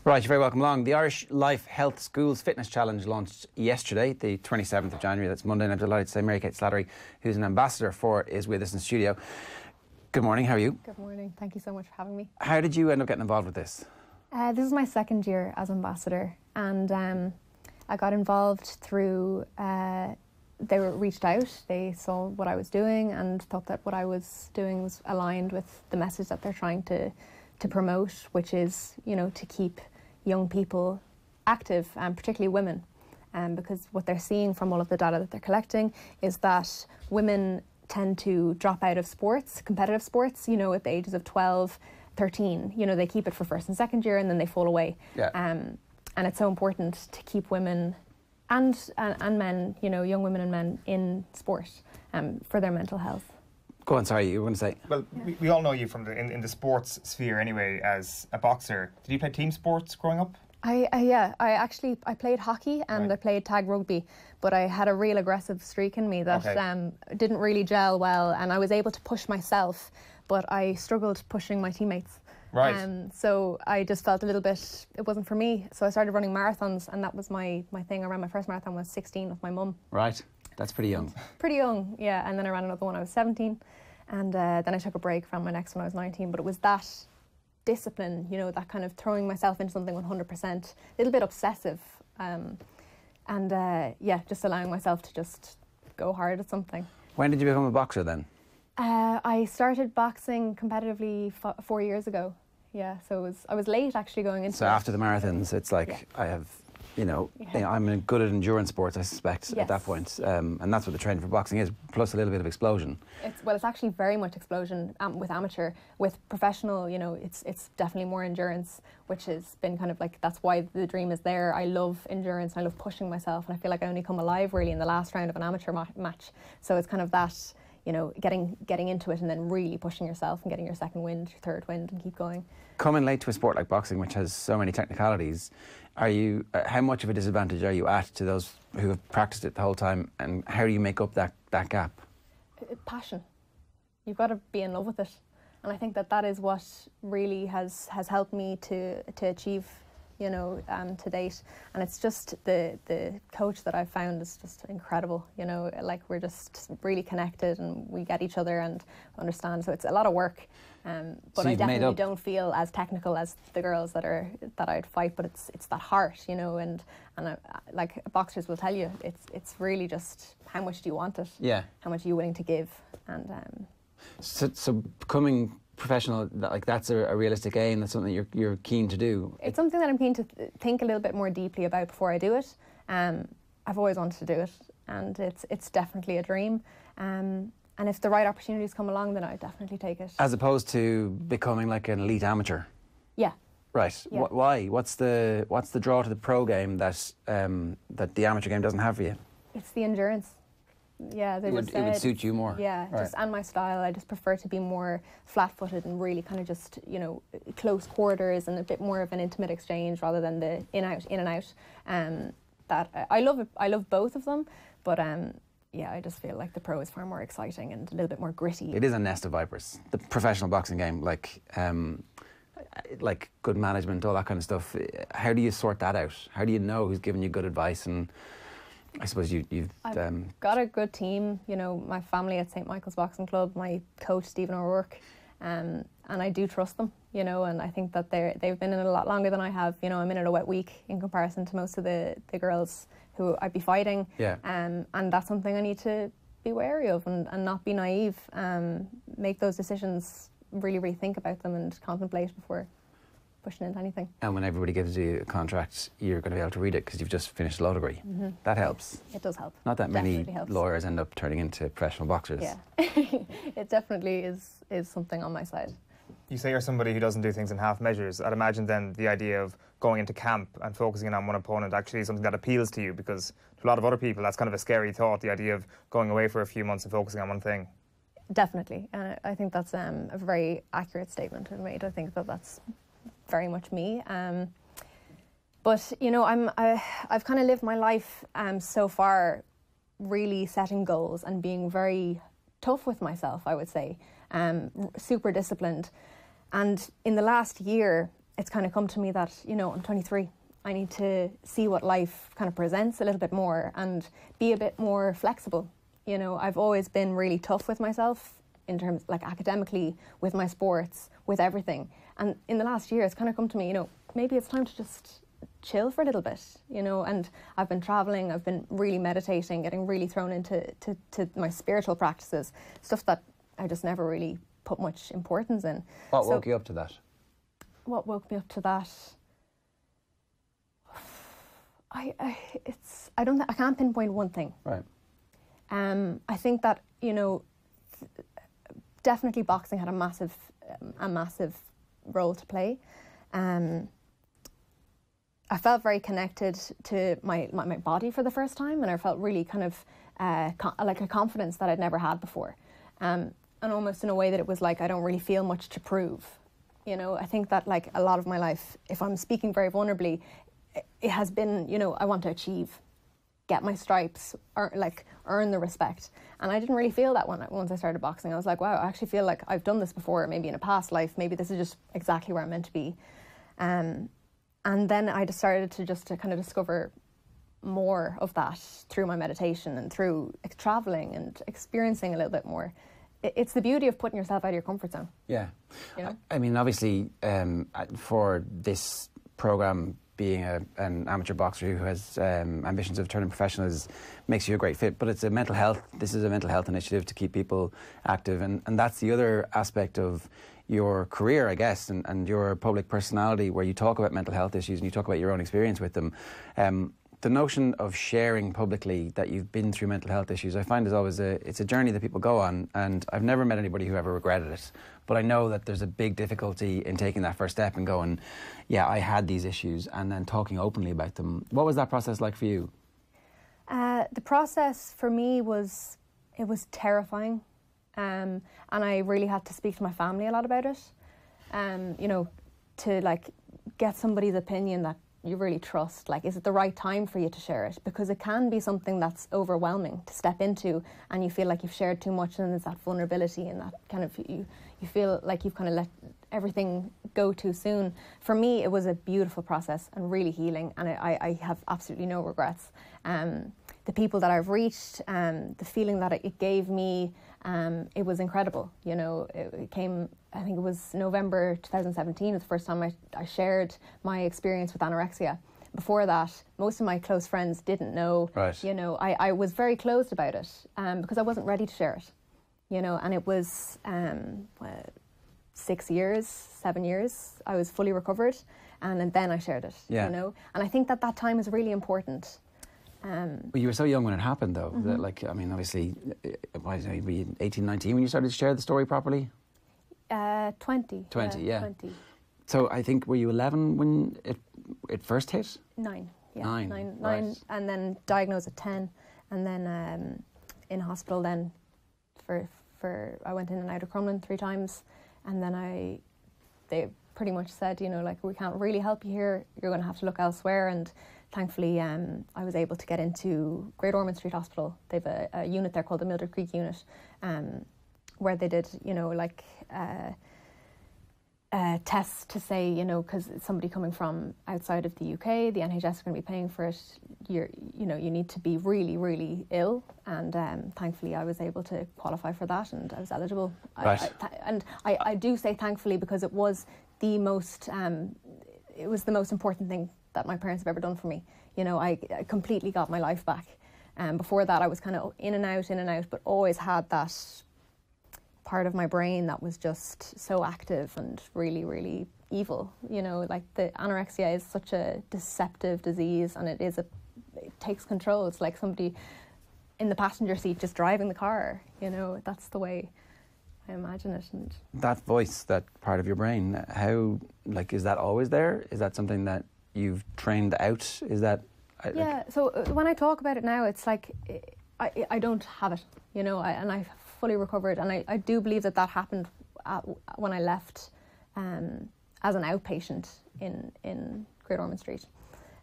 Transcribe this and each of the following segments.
Right, you're very welcome along. The Irish Life Health Schools Fitness Challenge launched yesterday, the 27th of January. That's Monday, and I'm delighted to say Mary-Kate Slattery, who's an ambassador for it, is with us in the studio. Good morning, how are you? Good morning, thank you so much for having me. How did you end up getting involved with this? This is my second year as ambassador, and I got involved through, they reached out, they saw what I was doing and thought that what I was doing was aligned with the message that they're trying to promote, which is, you know, to keep young people active, and particularly women, because what they're seeing from all of the data that they're collecting is that women tend to drop out of sports, competitive sports, you know, at the ages of 12, 13. You know, they keep it for first and second year and then they fall away. Yeah. And it's so important to keep women and men, you know, young women and men in sport for their mental health. Go on, sorry, you were going to say. Well, we all know you from in the sports sphere anyway as a boxer. Did you play team sports growing up? Yeah, I played hockey and Right. I played tag rugby, but I had a real aggressive streak in me that didn't really gel well, and I was able to push myself, but I struggled pushing my teammates. Right. So I just felt a little bit, it wasn't for me. So I started running marathons, and that was my thing. I ran my first marathon when I was 16 with my mum. Right, that's pretty young. Pretty young, yeah. And then I ran another one when I was 17. And then I took a break from my next one when I was 19. But it was that discipline, you know, that kind of throwing myself into something 100%, a little bit obsessive. Yeah, just allowing myself to just go hard at something. When did you become a boxer then? I started boxing competitively 4 years ago. Yeah, so I was late actually going into So after the marathons, it's like, Yeah. I have, you know, I'm good at endurance sports, I suspect, at that Yes. point. And that's what the training for boxing is, plus a little bit of explosion. It's actually very much explosion with amateur. With professional, you know, it's definitely more endurance, which has been kind of like, that's why the dream is there. I love endurance, I love pushing myself, and I feel like I only come alive really in the last round of an amateur match. So it's kind of that, you know, getting into it and then really pushing yourself and getting your second wind, your third wind, and keep going. Coming late to a sport like boxing, which has so many technicalities, are you? How much of a disadvantage are you at to those who have practiced it the whole time, and how do you make up that gap? Passion. You've got to be in love with it, and I think that is what really has helped me to achieve, you know, to date. And it's just the coach that I've found is just incredible. You know, like we're just really connected and we get each other and understand. So it's a lot of work. But So I you've made definitely up. don't feel as technical as the girls that I'd fight. But it's that heart, you know, and like boxers will tell you, it's really just how much do you want it? Yeah. How much are you willing to give? And So becoming professional, like that's a realistic aim. That's something you're keen to do. it's something that I'm keen to think a little bit more deeply about before I do it. I've always wanted to do it, and it's definitely a dream. And if the right opportunities come along, then I'd definitely take it. As opposed to becoming like an elite amateur. Yeah. Right. Yeah. Why? What's the draw to the pro game that that the amateur game doesn't have for you? It's the endurance. Yeah, It would suit you more. Yeah, Right. just and my style. I just prefer to be more flat-footed and really kind of just, you know, close quarters and a bit more of an intimate exchange rather than the in and out. That I love it. I love both of them, but yeah, I just feel like the pro is far more exciting and a little bit more gritty. It is a nest of vipers. The professional boxing game, like good management, all that kind of stuff. How do you sort that out? How do you know who's giving you good advice? And I suppose you've got a good team, you know, my family at St. Michael's Boxing Club, my coach Stephen O'Rourke, and I do trust them, you know, and I think that they've been in it a lot longer than I have. You know, I'm in it a wet week in comparison to most of the girls who I'd be fighting. Yeah. And that's something I need to be wary of and not be naive. Make those decisions, really think about them and contemplate before pushing into anything. And when everybody gives you a contract, you're going to be able to read it because you've just finished a law degree. That helps. It does help. Not that many Definitely helps. lawyers end up turning into professional boxers. Yeah, it definitely is something on my side. You say you're somebody who doesn't do things in half measures. I'd imagine then the idea of going into camp and focusing in on one opponent actually is something that appeals to you, because to a lot of other people that's kind of a scary thought, the idea of going away for a few months and focusing on one thing. Definitely. I think that's a very accurate statement I've made. I think that's very much me. But, you know, I've kind of lived my life so far really setting goals and being very tough with myself, I would say, super disciplined. And in the last year, it's kind of come to me that, you know, I'm 23. I need to see what life kind of presents a little bit more and be a bit more flexible. You know, I've always been really tough with myself in terms, like, academically, with my sports, with everything. And in the last year, it's kind of come to me, you know, maybe it's time to just chill for a little bit, you know. And I've been traveling, I've been really meditating, getting really thrown into to my spiritual practices, stuff that I just never really put much importance in. What woke you up to that? What woke me up to that? I can't pinpoint one thing. Right. I think that, you know, definitely boxing had a massive role to play. I felt very connected to my body for the first time, and I felt really kind of like a confidence that I'd never had before, and almost in a way that it was like I don't really feel much to prove. You know, I think that, like, a lot of my life, if I'm speaking very vulnerably, it has been, you know, I want to achieve, get my stripes, earn the respect. And I didn't really feel that once I started boxing. I was like, wow, I actually feel like I've done this before, maybe in a past life, maybe this is just exactly where I'm meant to be. And then I just started to kind of discover more of that through my meditation and through traveling and experiencing a little bit more. It's the beauty of putting yourself out of your comfort zone. Yeah. You know? I mean, obviously, for this programme, being an amateur boxer who has ambitions of turning professional makes you a great fit. But it's a mental health. This is a mental health initiative to keep people active, and that's the other aspect of your career, I guess, and your public personality, where you talk about mental health issues and you talk about your own experience with them. The notion of sharing publicly that you've been through mental health issues, I find is always it's a journey that people go on, and I've never met anybody who ever regretted it. But I know that there's a big difficulty in taking that first step and going, yeah, I had these issues, and then talking openly about them. What was that process like for you? The process for me was terrifying, and I really had to speak to my family a lot about it. You know, to, like, get somebody's opinion that you really trust. Like, is it the right time for you to share it? Because it can be something that's overwhelming to step into, and you feel like you've shared too much, and there's that vulnerability and that kind of, you feel like you've kind of let everything go too soon. For me, it was a beautiful process and really healing, and I have absolutely no regrets. The people that I've reached, the feeling that it gave me, it was incredible. You know, it came, I think it was November 2017, was the first time I shared my experience with anorexia. Before that, most of my close friends didn't know. Right. You know, I was very closed about it because I wasn't ready to share it. You know, and it was 7 years, I was fully recovered, and then I shared it. Yeah. You know, and I think that time is really important. Well, you were so young when it happened, though. Mm-hmm. That, like, I mean, obviously, were you 18, 19 when you started to share the story properly? 20. 20, yeah. 20. So I think, were you 11 when it first hit? 9. Yeah. 9. Right. And then diagnosed at 10, and then in hospital then for I went in and out of Crumlin 3 times, and then they pretty much said, you know, like, we can't really help you here. You're going to have to look elsewhere. And thankfully, I was able to get into Great Ormond Street Hospital. They've a unit there called the Mildred Creek unit, where they did, you know, like tests to say, you know, because somebody coming from outside of the UK, the NHS are going to be paying for it. You need to be really, really ill, and thankfully I was able to qualify for that, and I was eligible. Right. I do say thankfully, because it was the most important thing that my parents have ever done for me. You know, I completely got my life back. Before that, I was kind of in and out, but always had that part of my brain that was just so active and really, really evil. You know, like, the anorexia is such a deceptive disease, and it takes control. It's like somebody in the passenger seat just driving the car. You know, that's the way I imagine it. And that voice, that part of your brain, how, like, is that always there? Is that something that you've trained out? Is that... Yeah, so when I talk about it now, it's like I don't have it, you know, and I've fully recovered, and I do believe that happened when I left as an outpatient in Great Ormond Street.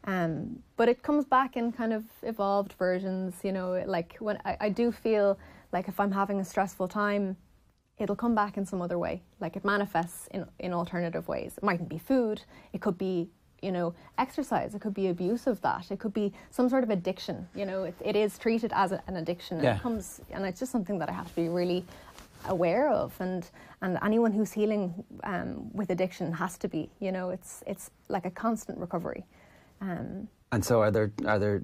But it comes back in kind of evolved versions, you know, like, when I do feel like if I'm having a stressful time, it'll come back in some other way. Like, it manifests in alternative ways. It mightn't be food. It could be, you know, exercise. It could be abuse of that. It could be some sort of addiction. You know, it is treated as an addiction. Yeah. And it's just something that I have to be really aware of. And anyone who's healing with addiction has to be. You know, it's like a constant recovery. And so, are there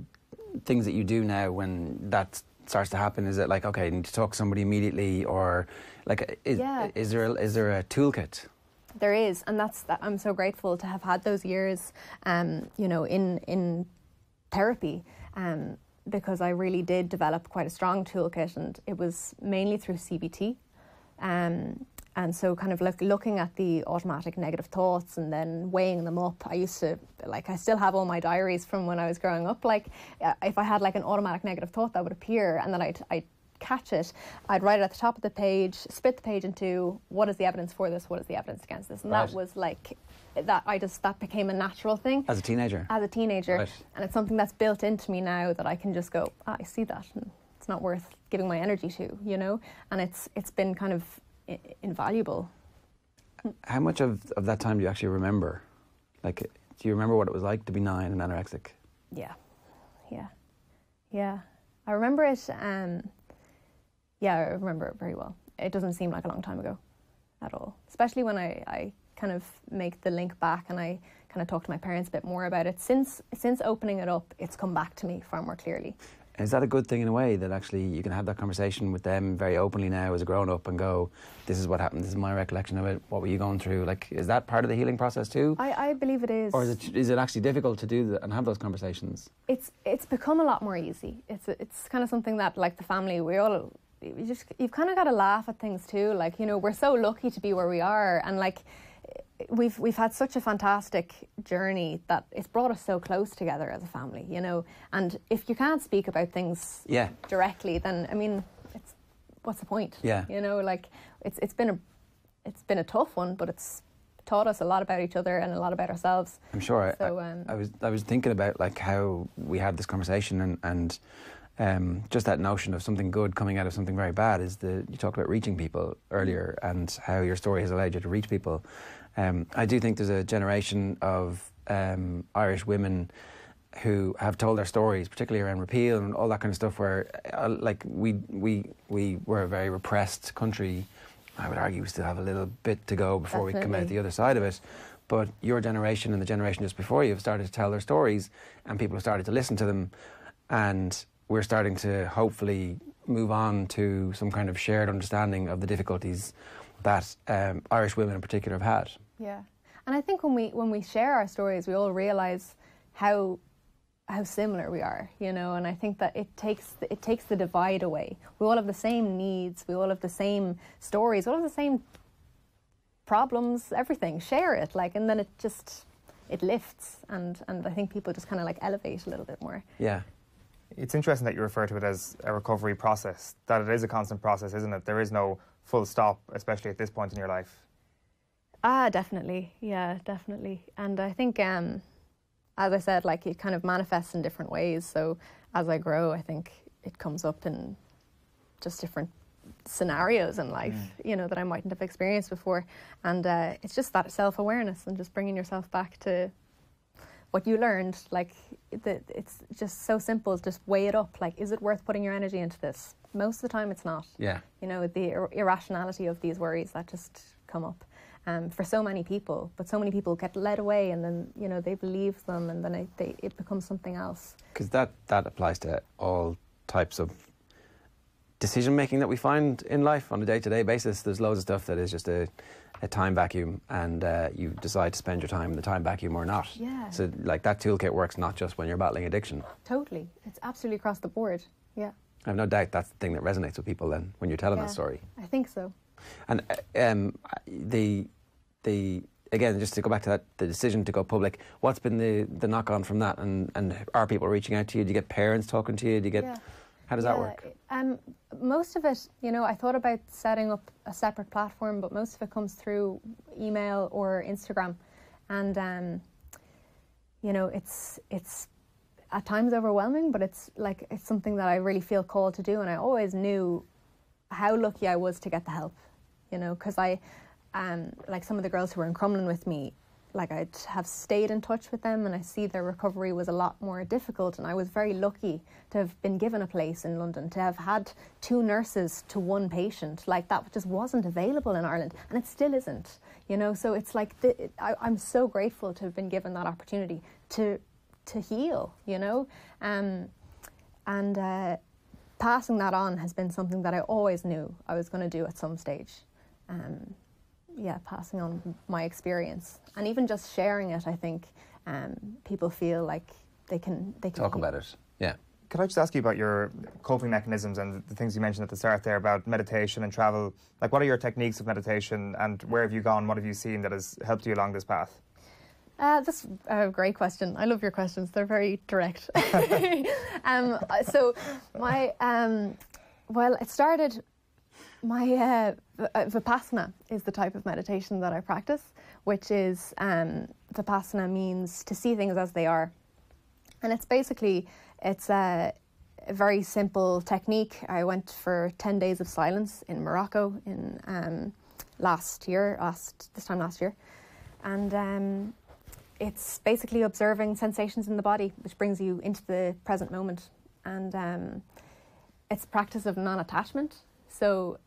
things that you do now when that starts to happen? Is it like, okay, I need to talk to somebody immediately, or like is there a toolkit? There is, and I'm so grateful to have had those years, you know, in therapy, because I really did develop quite a strong toolkit, and it was mainly through CBT, and so kind of looking at the automatic negative thoughts and then weighing them up. I used to, like, I still have all my diaries from when I was growing up. Like, if I had like an automatic negative thought that would appear, and then I'd catch it, I'd write it at the top of the page, split the page into what is the evidence for this, what is the evidence against this, and right. That was like that became a natural thing As a teenager, right. And it's something that's built into me now, that I can just go, I see that, and it's not worth giving my energy to, you know. And it's been kind of invaluable. Mm. How much of that time do you actually remember? Like, do you remember what it was like to be 9 and anorexic? Yeah. I remember it. Yeah, I remember it very well. It doesn't seem like a long time ago at all, especially when I kind of make the link back and I kind of talk to my parents a bit more about it. Since opening it up, it's come back to me far more clearly. Is that a good thing in a way, that actually you can have that conversation with them very openly now as a grown-up and go, this is what happened, this is my recollection of it, what were you going through? Like, is that part of the healing process too? I believe it is. Or is it actually difficult to do that and have those conversations? It's become a lot more easy. It's kind of something that, like, the family, you've kind of got to laugh at things too. Like, you know, we're so lucky to be where we are, and like, we've had such a fantastic journey that it's brought us so close together as a family, you know. And if you can't speak about things directly, then I mean, what's the point? Yeah. You know, like, it's been a tough one, but it's taught us a lot about each other and a lot about ourselves. I'm sure. So, I was thinking about like how we had this conversation and just that notion of something good coming out of something very bad is you talked about reaching people earlier and how your story has allowed you to reach people. I do think there's a generation of Irish women who have told their stories, particularly around repeal and all that kind of stuff, where like we were a very repressed country. I would argue we still have a little bit to go before we come out the other side of it. But your generation and the generation just before you have started to tell their stories, and people have started to listen to them, and we're starting to hopefully move on to some kind of shared understanding of the difficulties that Irish women in particular have had. Yeah, and I think when we share our stories, we all realise how similar we are, you know. And I think that it takes the divide away. We all have the same needs. We all have the same stories. We all have the same problems. Everything. Share it, like, and then it lifts, and I think people just kind of like elevate a little bit more. Yeah. It's interesting that you refer to it as a recovery process, that it is a constant process, isn't it? There is no full stop, especially at this point in your life. Definitely. Yeah, definitely. And I think, as I said, like, it kind of manifests in different ways. So as I grow, I think it comes up in just different scenarios in life, you know, that I mightn't have experienced before. And it's just that self-awareness and just bringing yourself back to what you learned. Like, it's just so simple. Just weigh it up. Like, is it worth putting your energy into this? Most of the time it's not. Yeah. You know, the irrationality of these worries that just come up for so many people. But so many people get led away, and then, you know, they believe them, and then it becomes something else. Because that applies to all types of decision making that we find in life on a day-to-day basis. There's loads of stuff that is just a time vacuum, and you decide to spend your time in the time vacuum or not. Yeah. So, like, that toolkit works not just when you're battling addiction. Totally. It's absolutely across the board. Yeah. I have no doubt that's the thing that resonates with people then when you're telling that story. I think so. And the again, just to go back to that, the decision to go public, what's been the knock-on from that? And are people reaching out to you? Do you get parents talking to you? Do you get... How does that work? Most of it, you know, I thought about setting up a separate platform, but most of it comes through email or Instagram. And, you know, it's at times overwhelming, but it's something that I really feel called to do. And I always knew how lucky I was to get the help, you know, because like some of the girls who were in Crumlin with me, like I'd have stayed in touch with them, and I see their recovery was a lot more difficult, and I was very lucky to have been given a place in London, to have had 2 nurses to 1 patient. Like that just wasn't available in Ireland, and it still isn't, you know. So it's like I'm so grateful to have been given that opportunity to heal, you know, and passing that on has been something that I always knew I was going to do at some stage. Yeah, passing on my experience, and even just sharing it, I think people feel like they can talk about it. Yeah. Could I just ask you about your coping mechanisms and the things you mentioned at the start there about meditation and travel? Like, what are your techniques of meditation, and where have you gone? What have you seen that has helped you along this path? That's a great question. I love your questions. They're very direct. So my well, it started. My Vipassana is the type of meditation that I practice, which is Vipassana means to see things as they are, and it's a very simple technique. I went for 10 days of silence in Morocco in this time last year, and it's basically observing sensations in the body, which brings you into the present moment, and it's practice of non-attachment. So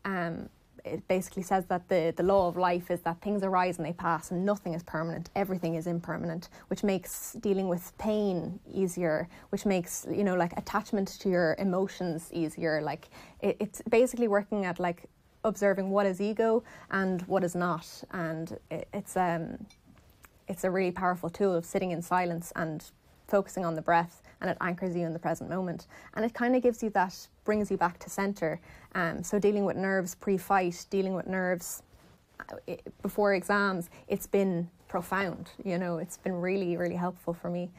it basically says that the law of life is that things arise and they pass, and nothing is permanent. Everything is impermanent, which makes dealing with pain easier, which makes, you know, like attachment to your emotions easier. Like it's basically working at like observing what is ego and what is not, and it's a really powerful tool of sitting in silence and focusing on the breath, and it anchors you in the present moment, and it kind of brings you back to center. So dealing with nerves pre-fight, dealing with nerves before exams, it's been profound, you know, it's been really, really helpful for me.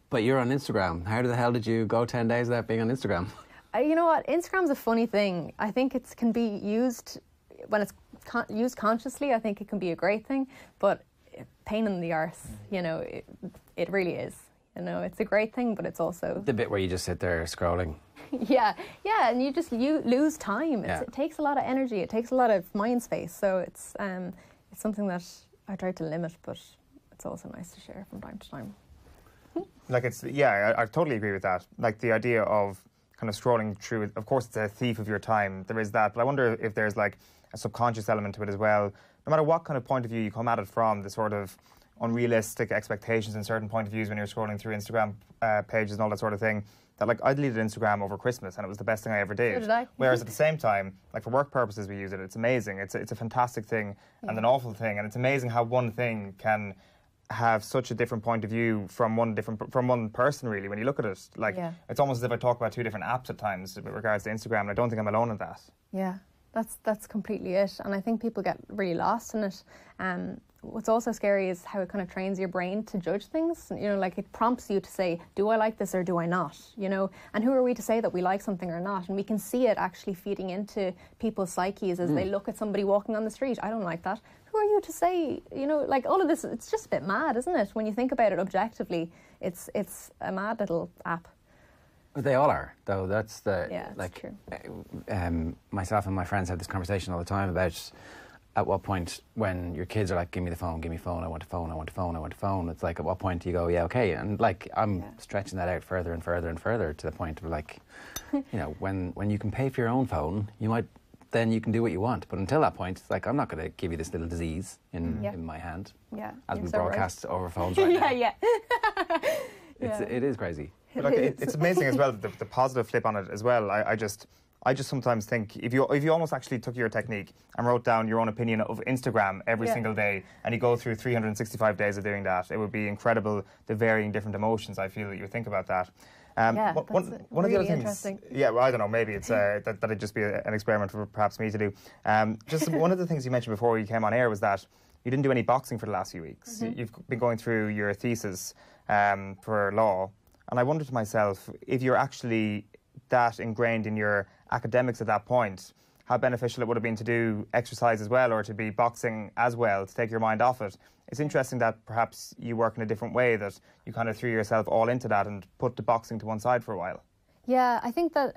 But you're on Instagram. How the hell did you go 10 days without being on Instagram? You know what, Instagram's a funny thing. I think it can be used, when it's used consciously, I think it can be a great thing, but pain in the arse, you know, it really is. You know, it's a great thing, but it's also... The bit where you just sit there scrolling. Yeah, and you lose time. It takes a lot of energy. It takes a lot of mind space. So it's something that I try to limit, but it's also nice to share from time to time. Like I totally agree with that. Like the idea of kind of scrolling through it, of course it's a thief of your time. There is that, but I wonder if there's like a subconscious element to it as well. No matter what kind of point of view you come at it from, the sort of unrealistic expectations and certain point of views when you're scrolling through Instagram pages and all that sort of thing, that like I deleted Instagram over Christmas and it was the best thing I ever did. So did I. Whereas at the same time, like for work purposes we use it, it's amazing. It's a fantastic thing and an awful thing, and it's amazing how one thing can have such a different point of view from one person really when you look at it. Like it's almost as if I talk about 2 different apps at times with regards to Instagram, and I don't think I'm alone in that. Yeah. That's completely it, and I think people get really lost in it. What's also scary is how it kind of trains your brain to judge things. You know, like it prompts you to say, do I like this or do I not? You know, and who are we to say that we like something or not? And we can see it actually feeding into people's psyches as they look at somebody walking on the street. I don't like that. Who are you to say? You know, like all of this, it's just a bit mad, isn't it? When you think about it objectively, it's a mad little app. They all are, though. That's the true. Myself and my friends have this conversation all the time about at what point when your kids are like, give me the phone, I want a phone. It's like, at what point do you go, yeah, okay? And like, I'm stretching that out further and further and further to the point of like, you know, when you can pay for your own phone, then you can do what you want. But until that point, it's like, I'm not going to give you this little disease in my hand. Yeah. As we broadcast over phones right now. Yeah. It is crazy. But like, it's amazing as well, the positive flip on it as well. I just sometimes think if you almost actually took your technique and wrote down your own opinion of Instagram every single day, and you go through 365 days of doing that, it would be incredible the varying different emotions I feel that you think about that. One of really the other things, interesting. Yeah, well, I don't know, maybe it's that'd just be an experiment for perhaps me to do. Just one of the things you mentioned before you came on air was that you didn't do any boxing for the last few weeks. Mm-hmm. You've been going through your thesis for law, and I wondered to myself, if you're actually that ingrained in your academics at that point, how beneficial it would have been to do exercise as well, or to be boxing as well, to take your mind off it. It's interesting that perhaps you work in a different way, that you kind of threw yourself all into that and put the boxing to one side for a while. Yeah, I think that,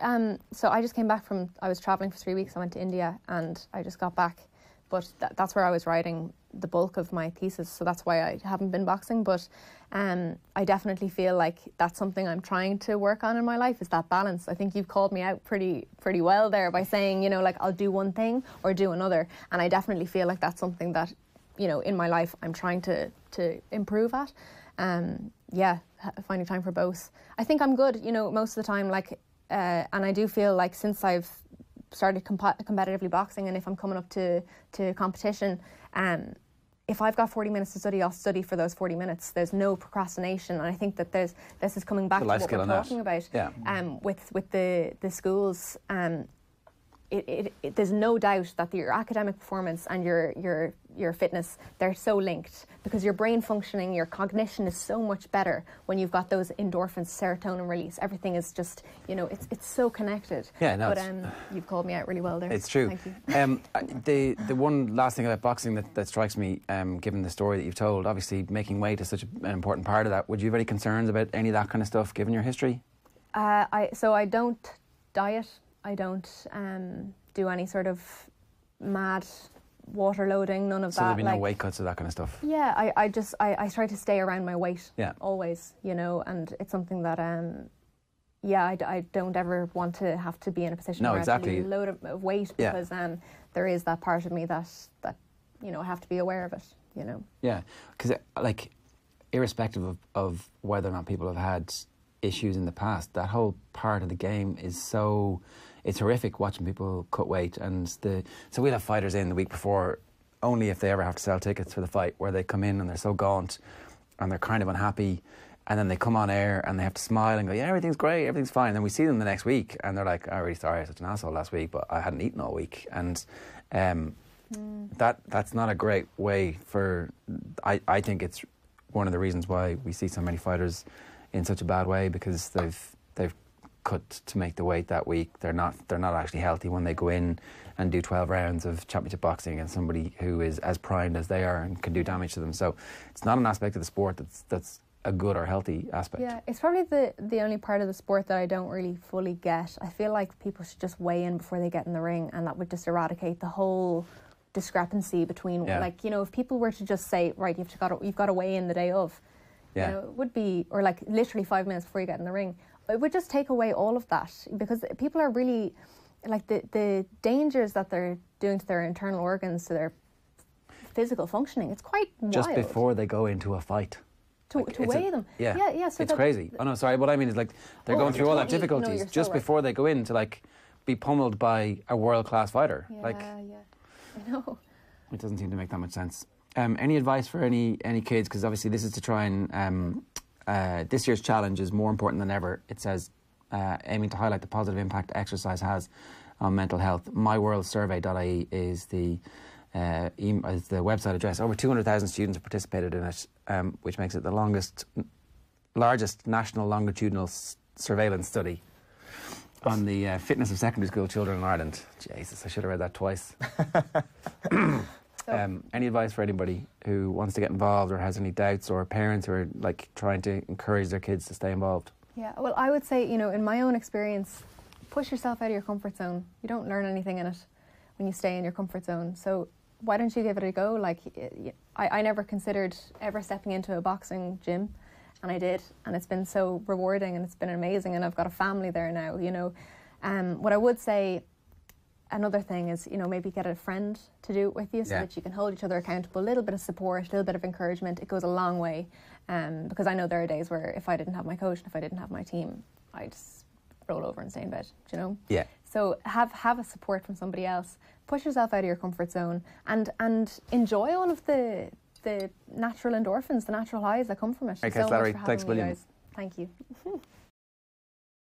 so I just came back I was travelling for 3 weeks. I went to India and I just got back but that's where I was writing the bulk of my thesis, so that's why I haven't been boxing. But I definitely feel like that's something I'm trying to work on in my life, is that balance. I think you've called me out pretty well there by saying, you know, like I'll do one thing or do another, and I definitely feel like that's something that, you know, in my life I'm trying to improve at. Finding time for both. I think I'm good, you know, most of the time, like, and I do feel like since I've started competitively boxing, and if I'm coming up to competition, if I've got 40 minutes to study, I'll study for those 40 minutes. There's no procrastination, and I think that this is coming back to what we're talking about. Yeah. With the schools, there's no doubt that your academic performance and your fitness, they're so linked, because your brain functioning, your cognition is so much better when you've got those endorphins, serotonin release. Everything is just, you know, it's so connected. Yeah, no. But you've called me out really well there. It's true. Thank The you. one last thing about boxing that strikes me, given the story that you've told, obviously making weight is such an important part of that. Would you have any concerns about any of that kind of stuff, given your history? So I don't diet. I don't do any sort of mad water loading, none of that. So there'll be no weight cuts or that kind of stuff? Yeah, I try to stay around my weight, always, you know, and it's something that, I don't ever want to have to be in a position where I have to lose a load of weight, because there is that part of me that, you know, I have to be aware of it, you know. Yeah, because, like, irrespective of whether or not people have had issues in the past, that whole part of the game is so... It's horrific watching people cut weight, and so we'll have fighters in the week before, only if they ever have to sell tickets for the fight, where they come in and they're so gaunt and they're kind of unhappy, and then they come on air and they have to smile and go, yeah, everything's great, everything's fine. And then we see them the next week and they're like, I'm really sorry, I was such an asshole last week, but I hadn't eaten all week. And that's not a great way for... I think it's one of the reasons why we see so many fighters in such a bad way, because they've cut to make the weight that week. They're not actually healthy when they go in and do 12 rounds of championship boxing against somebody who is as primed as they are and can do damage to them. So it's not an aspect of the sport that's a good or healthy aspect. Yeah, it's probably the only part of the sport that I don't really fully get. I feel like people should just weigh in before they get in the ring, and that would just eradicate the whole discrepancy between, like, you know, if people were to just say, right, you've got to weigh in the day of, you know, it would be, or like literally 5 minutes before you get in the ring. It would just take away all of that, because people are really, like, the dangers that they're doing to their internal organs, to their physical functioning. It's quite wild. Just before they go into a fight. To weigh them. Yeah. So it's crazy. Oh no, sorry. What I mean is, like, they're going through all that difficulties just before they go in to, like, be pummeled by a world-class fighter. Yeah, I know. It doesn't seem to make that much sense. Any advice for any kids? Because obviously this is to try and... this year's challenge is more important than ever. It says, aiming to highlight the positive impact exercise has on mental health. myworldsurvey.ie is the website address. Over 200,000 students have participated in it, which makes it the largest national longitudinal surveillance study on the fitness of secondary school children in Ireland. Jesus, I should have read that twice. Any advice for anybody who wants to get involved or has any doubts, or parents who are, like, trying to encourage their kids to stay involved? Yeah, well, I would say, you know, in my own experience, push yourself out of your comfort zone. You don't learn anything in it when you stay in your comfort zone. So why don't you give it a go? Like, I never considered ever stepping into a boxing gym, and I did, and it's been so rewarding and it's been amazing, and I've got a family there now, you know. What I would say, another thing is, you know, maybe get a friend to do it with you, so that you can hold each other accountable. A little bit of support, a little bit of encouragement, it goes a long way. Because I know there are days where if I didn't have my coach and if I didn't have my team, I'd just roll over and stay in bed, you know? Yeah. So have a support from somebody else. Push yourself out of your comfort zone and enjoy all of the natural endorphins, the natural highs that come from it. Mary-Kate Slattery, thanks a million. Thank you.